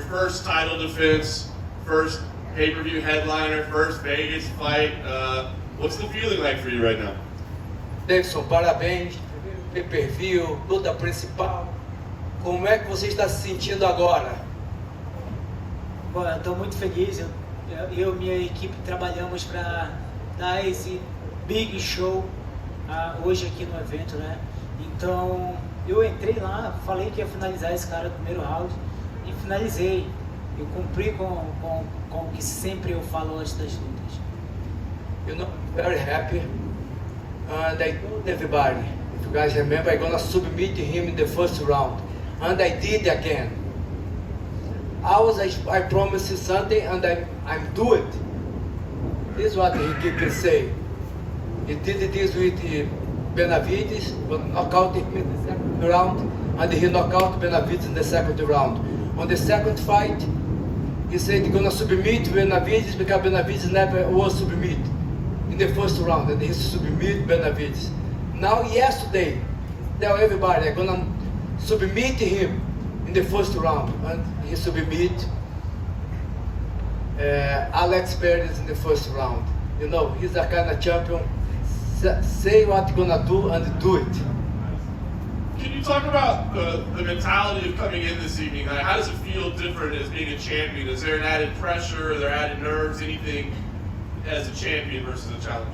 first title defense, first pay-per-view headliner, first Vegas fight. What's the feeling like for you right now? Deiveson, parabéns. Pay-per-view, luta principal. Como é que você está se sentindo agora? Bom, eu estou muito feliz. Eu e minha equipe trabalhamos para dar esse big show hoje aqui no evento, né? Então, eu entrei lá, falei que ia finalizar esse cara no primeiro round e finalizei. Eu cumpri com o que sempre eu falo antes das lutas. You know, very happy. And I told everybody, if you guys remember, I'm gonna submit him in the first round. And I did again. I promised something and I'm do it. This is what he keep saying. He did this with Benavides, but knockout him in the second round, and he knocked out Benavides in the second round. On the second fight, he said he's gonna submit Benavides because Benavides never was submit in the first round, and he submit Benavides. Now yesterday, tell everybody I'm gonna submit him in the first round, and he submit Alex Perez in the first round. You know, he's a kind of champion. Say what you're gonna do and do it. Can you talk about the mentality of coming in this evening? Like, how does it feel different as being a champion? Is there an added pressure? Are there added nerves? Anything as a champion versus a challenger?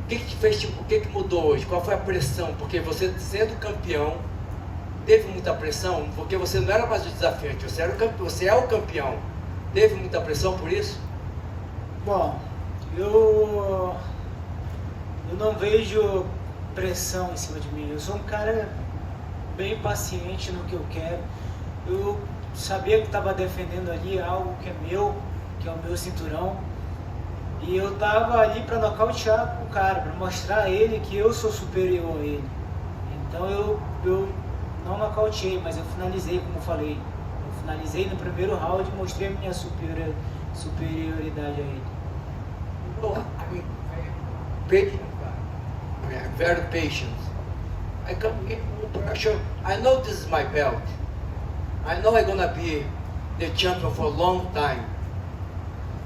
O que te fez, tipo, o que mudou hoje? Qual foi a pressão? Porque você sendo campeão, teve muita pressão? Porque você não era mais o desafiante, você é o campeão. Teve muita pressão por isso? Bom, eu não vejo pressão em cima de mim. Eu sou um cara bem paciente no que eu quero. Eu sabia que estava defendendo ali algo que é meu, que é o meu cinturão. E eu estava ali para nocautear o cara, para mostrar a ele que eu sou superior a ele. Então eu não nocauteei, mas eu finalizei, como eu falei. Eu finalizei no primeiro round e mostrei a minha superioridade a ele. I'm very patient. I come in with pressure. I know this is my belt. I know I'm gonna be the champion for a long time.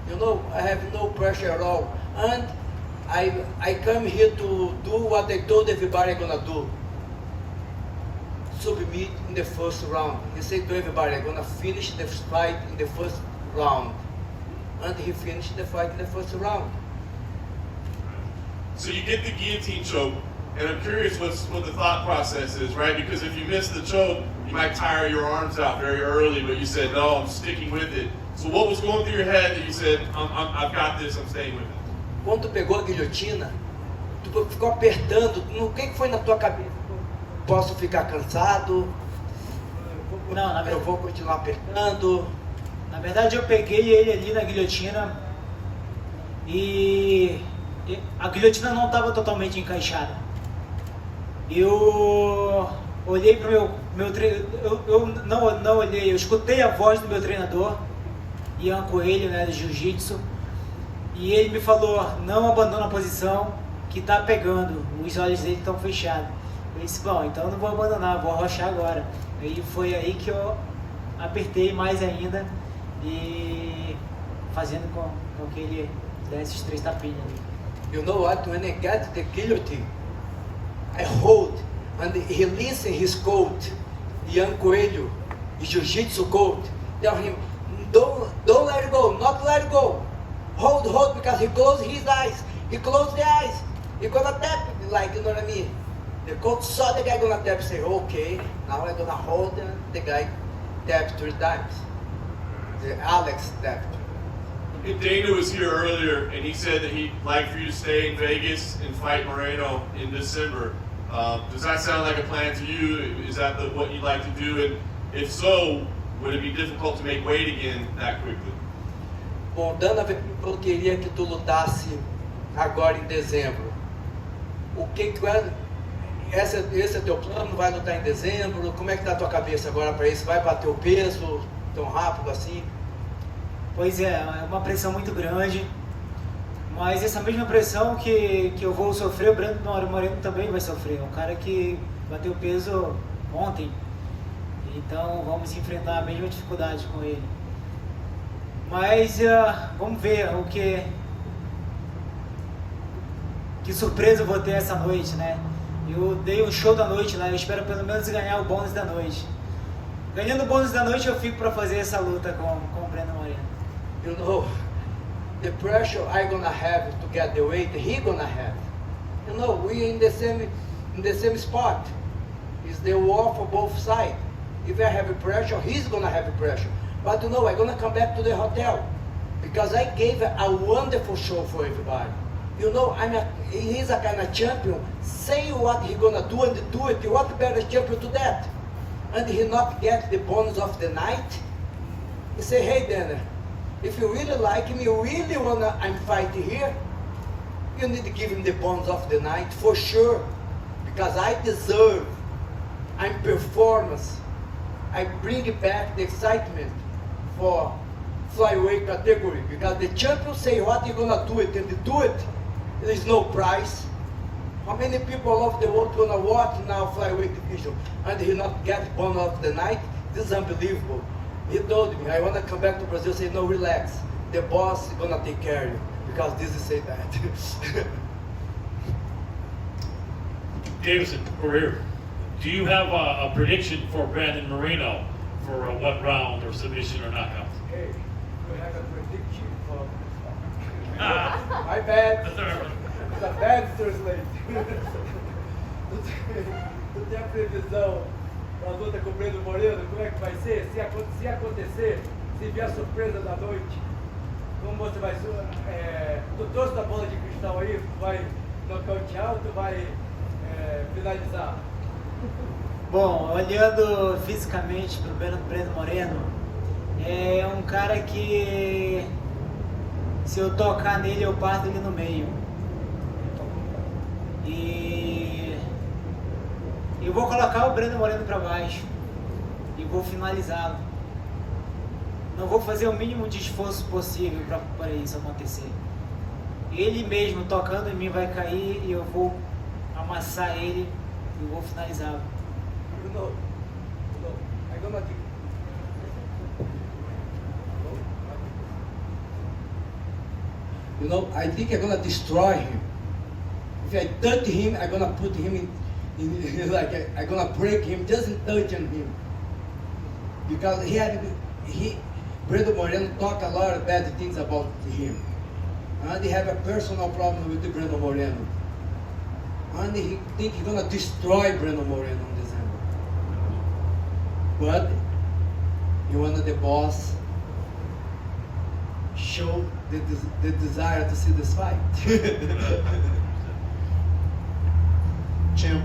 You know, I have no pressure at all. And I come here to do what I told everybody I'm gonna do. Submit in the first round. He said to everybody, I'm gonna finish the fight in the first round. And he finished the fight in the first round. So you get the guillotine choke, and I'm curious what the thought process is, right? Because if you miss the choke, you might tire your arms out very early, but you said, no, I'm sticking with it. So what was going through your head that you said, I've got this, I'm staying with it? Quando tu pegou a guilhotina, tu ficou apertando, o que foi na tua cabeça? Posso ficar cansado? Não, eu vou continuar apertando. Na verdade, eu peguei ele ali na guilhotina e a guilhotina não estava totalmente encaixada. Eu olhei para o meu treinador, eu não olhei, eu escutei a voz do meu treinador, Ian Coelho, né, de Jiu-Jitsu, e ele me falou, não abandona a posição que está pegando, os olhos dele estão fechados. Eu disse, bom, então eu não vou abandonar, vou arrochar agora. E foi aí que eu apertei mais ainda e fazendo com que ele desse os 3 tapinhas ali. You know what? When I got the guillotine, I hold and he listen his coach, Ian Coelho, Jiu-Jitsu coach, tell him, don't let it go, not let it go. Hold, because he closed his eyes. He closed the eyes. He gonna tap, like, you know what I mean? The coach saw the guy gonna tap, say, okay, now I'm gonna hold the guy tap 3 times. The Alex tapped. Dana was here earlier, and he said that he'd like for you to stay in Vegas and fight Moreno in December. Does that sound like a plan to you? Is that what you'd like to do? And if so, would it be difficult to make weight again that quickly? Bom, Dana eu queria que tu lutasse agora em dezembro. O que é? Esse é teu plano? Vai lutar em dezembro? Como é que tá a tua cabeça agora para isso? Vai bater o peso tão rápido assim? Pois é uma pressão muito grande, mas essa mesma pressão que eu vou sofrer, o Brandon Moreno também vai sofrer. É um cara que bateu peso ontem Então vamos enfrentar a mesma dificuldade com ele. Mas vamos ver que surpresa eu vou ter essa noite, né? Eu dei um show da noite lá, eu espero pelo menos ganhar o bônus da noite. Ganhando o bônus da noite, eu fico para fazer essa luta com o Brandon Moreno. You know, the pressure I gonna have to get the weight he gonna have. You know, we in the same spot. It's the war for both sides. If I have a pressure, he's gonna have a pressure. But you know, I'm gonna come back to the hotel because I gave a wonderful show for everybody. You know, he's a kind of champion. Say what he gonna do and do it. What better champion to that? And he not get the bonus of the night. He say, hey Dana, if you really like me, you really wanna I'm fighting here, you need to give him the bonus of the night for sure, because I deserve. I'm performance. I bring back the excitement for flyweight category because the champion say what you gonna do it and do it. There is no prize. How many people of the world gonna watch now flyweight division and he not get bonus of the night? This is unbelievable. He told me I wanna come back to Brazil. Say no, relax. The boss is gonna take care of you because this is say that. Deiveson Figueiredo, do you have a prediction for Brandon Moreno for a 1 round or submission or knockout? Hey, we have a prediction for. My bad. That's all right. It's a bad translation. Não tem a previsão da luta com o Brandon Moreno, como é que vai ser? Se acontecer, se vier a surpresa da noite, como você vai ser? Tu trouxe da bola de cristal aí, tu vai nocautear ou tu vai finalizar? Bom, olhando fisicamente para o Brandon Moreno, é um cara que se eu tocar nele eu parto ele no meio. E eu vou colocar o Brandon Moreno para baixo e vou finalizá-lo. Não vou fazer o mínimo de esforço possível para isso acontecer. Ele mesmo tocando em mim vai cair e eu vou amassar ele e vou finalizá-lo. You know, I think I'm gonna destroy him. If I touch him, I'm gonna put him in like I'm gonna break him just in touching him. Because Brandon Moreno talk a lot of bad things about him. And he have a personal problem with the Brandon Moreno. And he think he's gonna destroy Brandon Moreno in December. But he wanted the boss show the desire to see this fight. Champ,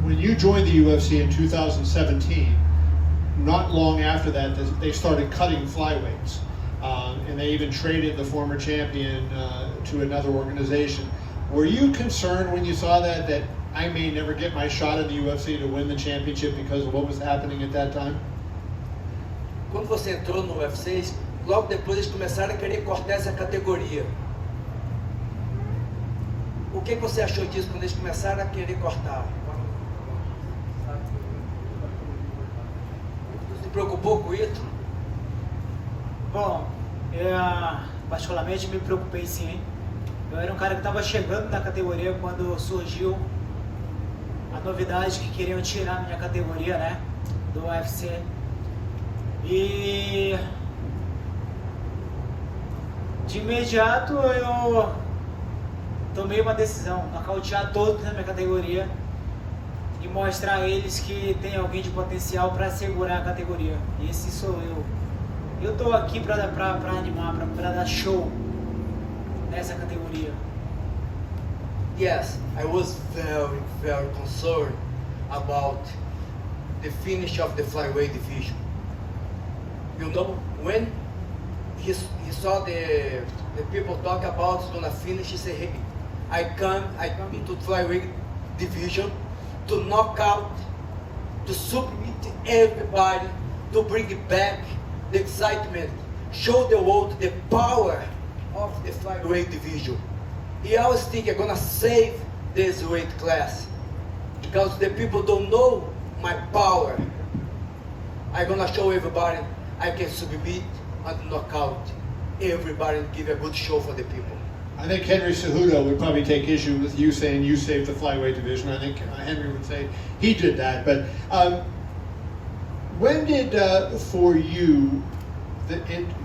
when you joined the UFC in 2017, not long after that, they started cutting flyweights. And they even traded the former champion to another organization. Were you concerned when you saw that I may never get my shot in the UFC to win the championship because of what was happening at that time? Quando você entrou no UFC, logo depois eles começaram a querer cortar essa categoria. O que você achou disso quando eles começaram a querer cortar? Você se preocupou com isso? Bom, eu particularmente me preocupei sim. Eu era um cara que estava chegando na categoria quando surgiu a novidade que queriam tirar minha categoria, né, do UFC. E de imediato eu tomei uma decisão, nocautear todos na minha categoria e mostrar a eles que tem alguém de potencial para segurar a categoria. E esse sou eu. Eu tô aqui para animar, para dar show nessa categoria. Yes, I was very, very concerned about the finish of the flyweight division. You know, when he saw the people talk about it's gonna finish, he said, hey, I come into flyweight division to knock out, to submit everybody, to bring back the excitement, show the world the power of the flyweight division. He always think I'm gonna save this weight class because the people don't know my power. I'm gonna show everybody I can submit and knock out everybody and give a good show for the people. I think Henry Cejudo would probably take issue with you saying you saved the flyweight division. I think Henry would say he did that. But when did, for you,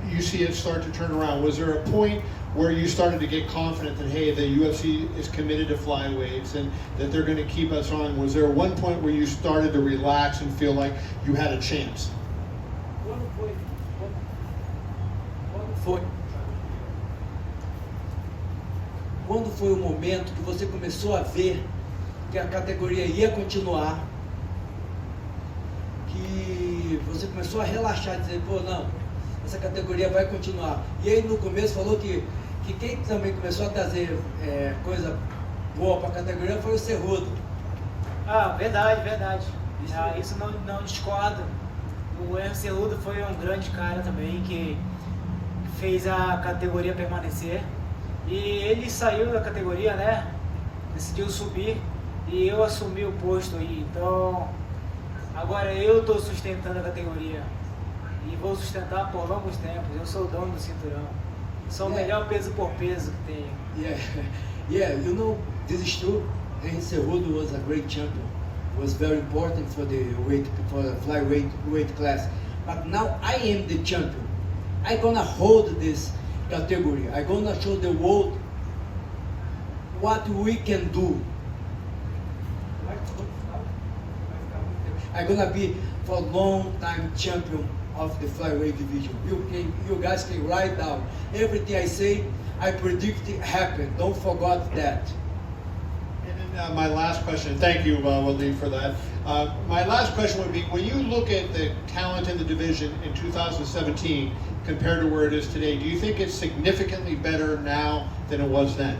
you see it start to turn around? Was there a point where you started to get confident that, hey, the UFC is committed to flyweights and that they're going to keep us on? Was there one point where you started to relax and feel like you had a chance? Quando foi o momento que você começou a ver que a categoria ia continuar, que você começou a relaxar, dizer, pô, não, essa categoria vai continuar. E aí no começo falou que quem também começou a trazer coisa boa para a categoria foi o Cejudo. Ah, verdade. Isso não discordo. O Cejudo foi um grande cara também que fez a categoria permanecer. E ele saiu da categoria, né? Decidiu subir e eu assumi o posto aí. Então, agora eu estou sustentando a categoria e vou sustentar por longos tempos. Eu sou o dono do cinturão. Sou o melhor peso por peso que tem. Yeah, you know, this is true. Henry Cejudo was a great champion. Was very important for the flyweight weight class. But now I am the champion. I'm gonna hold this category. I'm gonna show the world what we can do. I'm gonna be for a long time champion of the flyweight division. You guys can write down everything I say. I predict it happen. Don't forget that. And then my last question, thank you, Waleed, for that. My last question would be, when you look at the talent in the division in 2017 compared to where it is today, do you think it's significantly better now than it was then?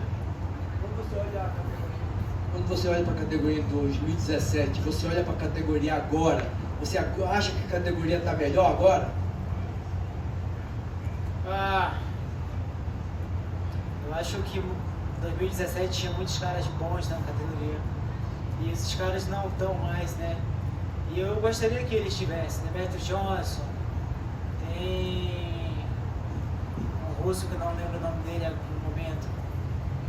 Quando você olha para a categoria em 2017, você olha para a categoria agora, você acha que a categoria está melhor agora? Eu acho que 2017 tinha muitos caras bons na categoria e esses caras não estão mais, né? E eu gostaria que eles tivessem. Demetrio Johnson, tem um russo que eu não lembro o nome dele no momento,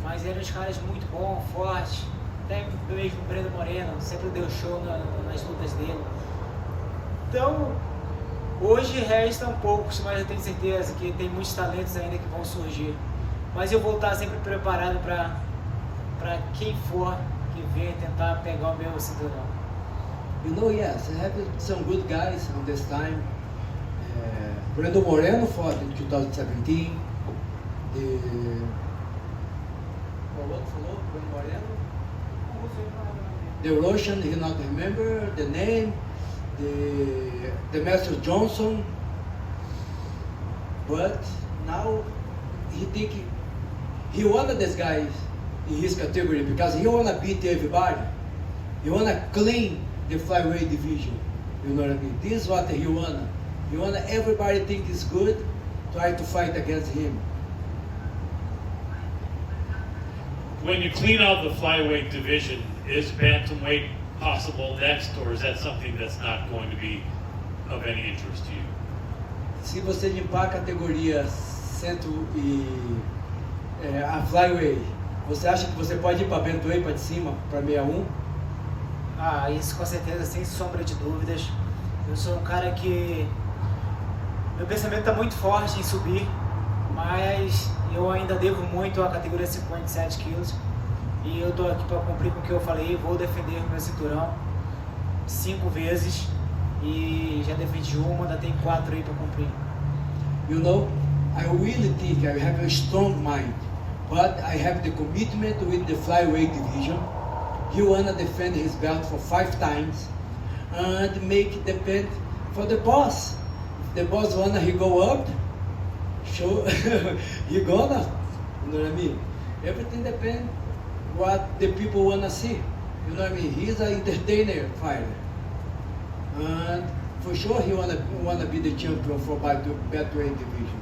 mas eram os caras muito bons, fortes. Até mesmo o Brandon Moreno sempre deu show nas lutas dele. Então, hoje restam poucos, mas eu tenho certeza que tem muitos talentos ainda que vão surgir. Mas eu vou estar sempre preparado para quem for que vier tentar pegar o meu cinturão. You know, yes, I have some good guys on this time. Brandon Moreno fought in 2017. What falou? Brandon Moreno? The Russian, he not remember the name. The Master Johnson. But now he think he one of these guys in his category because he wanna beat everybody. He wanna clean the flyweight division. You know what I mean? This is what he wanna. He wanna everybody think is good, try to fight against him. When you clean out the flyweight division, is bantamweight possible next, or is that something that's not going to be of any interest to you? Se você limpar a categoria a flyweight, você acha que você pode ir para bantamweight, para de cima, para 61? Isso com certeza, sem sombra de dúvidas. Eu sou um cara que meu pensamento está muito forte em subir, mas eu ainda devo muito à categoria 57 quilos. E eu estou aqui para cumprir com o que eu falei, vou defender o meu cinturão 5 vezes e já defendi uma, ainda tem 4 aí para cumprir. You know, I really think I have a strong mind, but I have the commitment with the flyweight division. He wanna defend his belt for 5 times and make it depend for the boss. If the boss wanna he go up, sure, he gonna, you know what I mean? Everything depends what the people wanna see. You know what I mean? He's an entertainer fighter, and for sure he wanna be the champion for bantamweight division.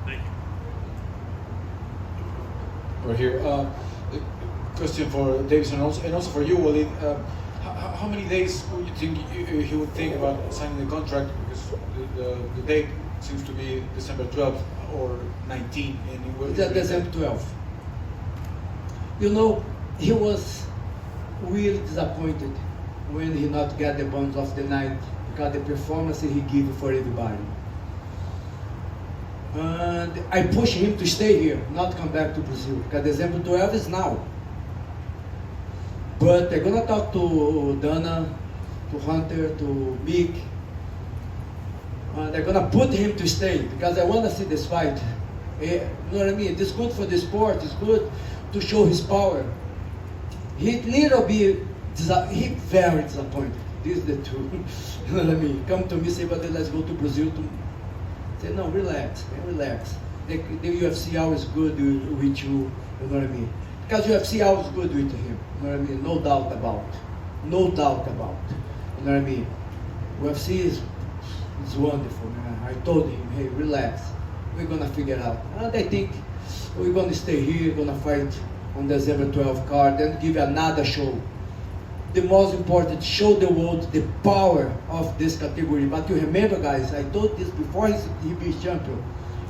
Thank you. We're here. Question for Deiveson and also for you, Waleed. how many days would you think he would think about signing the contract? Because the date seems to be December 12th or 19th. And it was December 12th. You know, he was really disappointed when he not get the bonus of the night because the performance he gave for everybody. And I push him to stay here, not come back to Brazil, because December 12th is now. But I'm gonna talk to Dana, to Hunter, to Mick, and they're gonna put him to stay because I wanna see this fight. You know what I mean? It's good for the sport. It's good to show his power. He little bit, he very disappointed. This is the truth. You know what I mean? Come to me, say, but let's go to Brazil. Say, no, relax, man, relax. The UFC always good with you. You know what I mean? Because UFC always good with him. You know what I mean? No doubt about. No doubt about. You know what I mean? UFC is wonderful, man. I told him, hey, relax. We're gonna figure it out. And I think we're gonna stay here, gonna fight on December 12th card and give another show. The most important, show the world the power of this category. But you remember, guys, I told this before he be champion.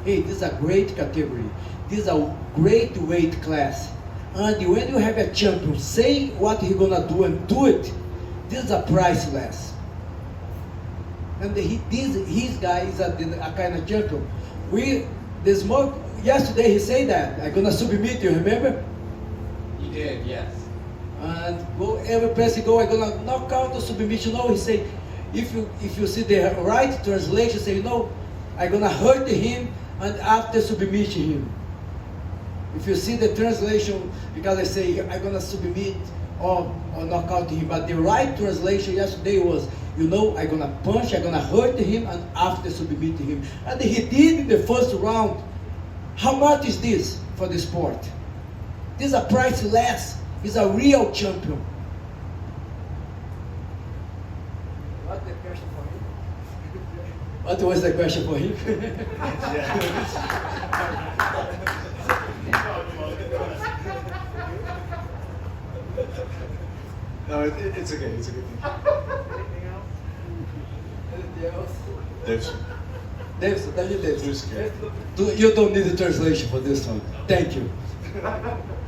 Hey, this is a great category. This is a great weight class. And when you have a champion, say what he's gonna do and do it. This is a priceless. And his guy is a kind of champion. Yesterday he said that I'm gonna submit you. Remember? He did, yes. And go every place he go, I'm gonna knock out the submission. No, he say, if you see the right translation, say no, I'm gonna hurt him and after submission him. If you see the translation, because I say I'm gonna submit or knock out him, but the right translation yesterday was, I'm gonna punch, I'm gonna hurt him and after submit him. And he did in the first round. How much is this for the sport? This is a priceless. He's a real champion. What's the question for him? What was the question for him? No, it's okay. It's a good thing. Anything else? Deiveson. Deiveson. You don't need a translation for this one. Thank you.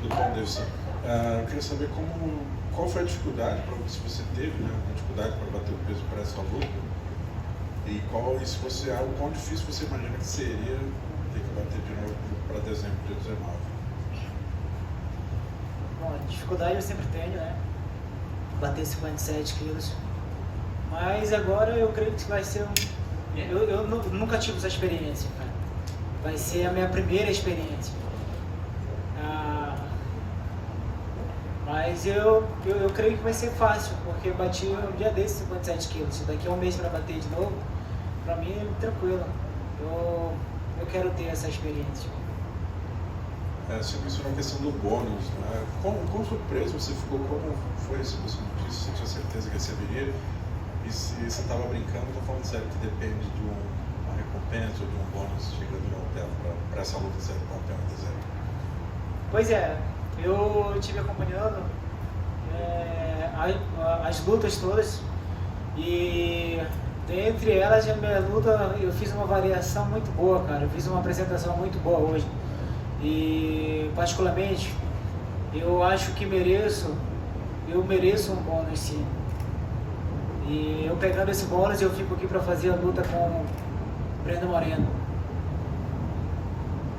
Tudo bom, Deiveson? Eu queria saber qual foi a dificuldade, se você teve, né, uma dificuldade para bater o peso para essa luta, e o quão difícil você imagina que seria ter que bater de novo para dezembro de 19. Bom, dificuldade eu sempre tenho, né? Bater 57 quilos. Mas agora eu creio que vai ser eu nunca tive essa experiência, cara. Vai ser a minha primeira experiência. Mas eu creio que vai ser fácil, porque eu bati um dia desses 57 quilos. Se daqui a um mês para bater de novo, para mim é tranquilo. Eu quero ter essa experiência. Você mencionou a questão do bônus, né? Quão surpreso você ficou? Como foi isso? Você não disse, você tinha certeza que receberia? E se você estava brincando, estou falando sério, que depende de uma recompensa ou de um bônus chegando no hotel para essa luta ser campeão em dezembro? Pois é, eu estive acompanhando as lutas todas e dentre elas a minha luta eu fiz uma variação muito boa, cara. Eu fiz uma apresentação muito boa hoje e particularmente eu acho que eu mereço um bônus sim. E eu pegando esse bônus eu fico aqui para fazer a luta com o Brandon Moreno.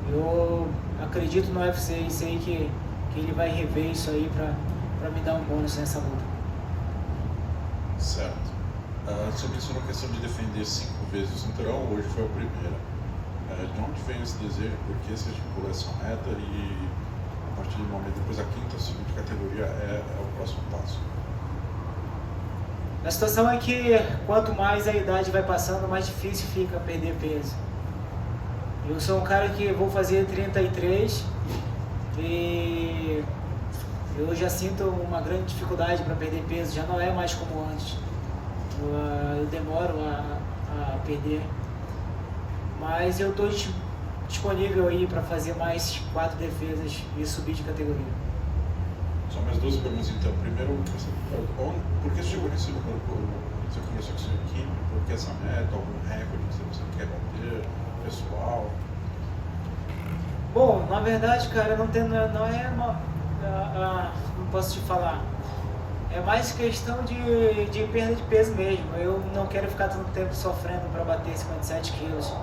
Eu acredito no UFC e sei que ele vai rever isso aí para me dar um bônus nessa luta. Certo. Você mencionou a questão de defender 5 vezes o cinturão, hoje foi a primeira. De onde vem esse desejo? Por que você estipulou essa meta? E a partir do momento, depois a quinta ou segunda categoria é o próximo passo? A situação é que quanto mais a idade vai passando, mais difícil fica perder peso. Eu sou um cara que vou fazer 33 e eu já sinto uma grande dificuldade para perder peso, já não é mais como antes. Eu demoro a perder, mas eu estou disponível aí para fazer mais 4 defesas e subir de categoria. Só mais duas perguntas então. Primeiro, por que você chegou nesse número? Você conversou com sua equipe? Por que essa meta? Algum recorde que você quer bater? Pessoal? Bom, na verdade, cara, não é uma. Não posso te falar. É mais questão de perda de peso mesmo. Eu não quero ficar tanto tempo sofrendo para bater 57 quilos.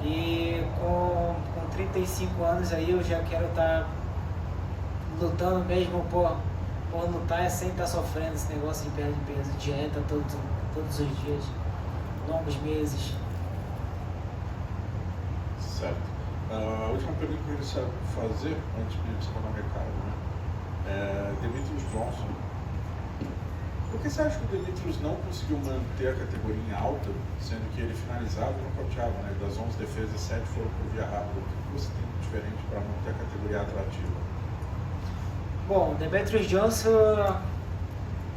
E com 35 anos aí eu já quero estar lutando mesmo por lutar sem estar sofrendo esse negócio de perda de peso. Dieta todos os dias, longos meses. Certo. A última pergunta que eu queria fazer, antes de você mandar um recado, né? Demetrius Johnson. Por que você acha que o Demetrius não conseguiu manter a categoria em alta, sendo que ele finalizava e nocauteava, né? Das 11 defesas, 7 foram por via rápida. O que você tem de diferente para manter a categoria atrativa? Bom, Demetrius Johnson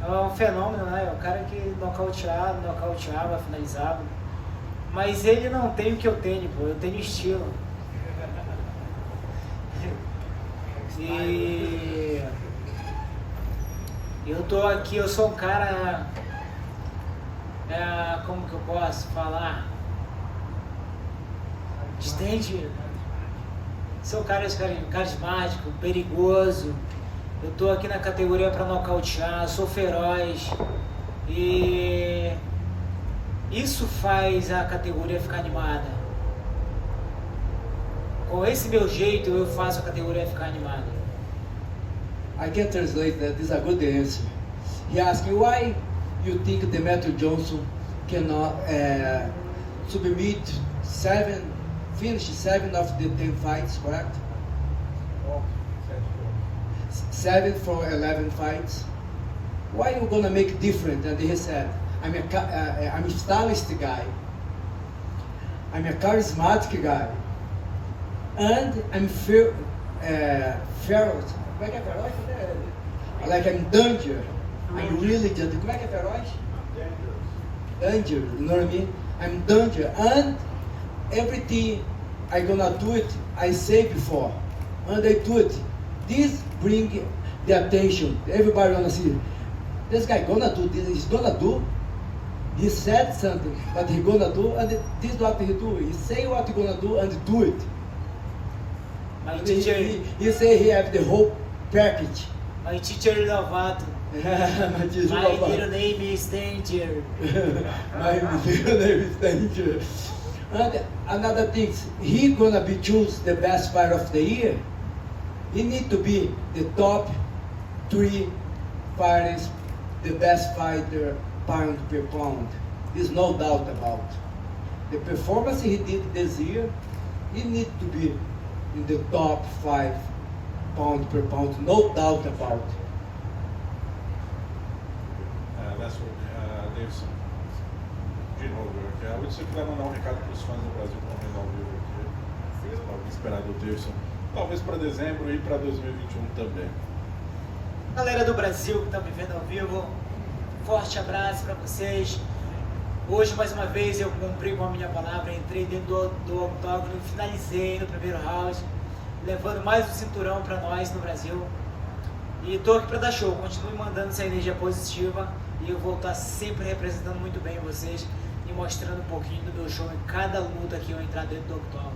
é um fenômeno, né? É o cara que nocauteava, finalizava. Mas ele não tem o que eu tenho, pô. Eu tenho estilo. E eu tô aqui, eu sou um cara, como que eu posso falar? Stand, sou um cara carismático, perigoso. Eu tô aqui na categoria para nocautear, sou feroz e isso faz a categoria ficar animada. Com esse meu jeito eu faço a categoria ficar animada. I can translate that. This is a good answer. He asked me why you think Demetrius Johnson cannot finish 7 of the 10 fights, correct? 7 from 11 fights. Why you gonna make different? And he said, I'm a stylist guy. I'm a charismatic guy. And I'm feroz. Como é que é feroz? Like I'm danger. I'm really danger. Como é que é feroz? Danger. You know what I mean? I'm danger. And everything I gonna do it, I say before. And I do it. This bring the attention. Everybody wanna see. This guy gonna do this. He's gonna do. He said something, but he gonna do. And this is what he do. He say what he gonna do and do it. My teacher, he say he have the whole package. my teacher Lovato. My teacher My Lovato. little name is Danger. My little name is Danger. And another thing, he gonna be choose the best fighter of the year. He need to be the top 3 fighters, the best fighter pound per pound. There's no doubt about. The performance he did this year, he need to be in the top 5 pound per pound, no doubt about. Last one, Deiveson. De novo, eu disse que vai mandar um recado para os fãs do Brasil que estão vendo ao vivo aqui. Estava esperado o Deiveson, talvez para dezembro e para 2021 também. Galera do Brasil que está me vendo ao vivo, forte abraço para vocês. Hoje, mais uma vez, eu cumpri com a minha palavra, entrei dentro do octógono, finalizei no primeiro round, levando mais um cinturão para nós no Brasil. E estou aqui para dar show, continue mandando essa energia positiva e eu vou estar sempre representando muito bem vocês e mostrando um pouquinho do meu show em cada luta que eu entrar dentro do octógono.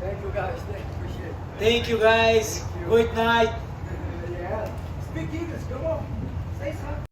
Thank you guys, appreciate it. Thank you guys, good night. Yeah. Speak English, come on. Say something.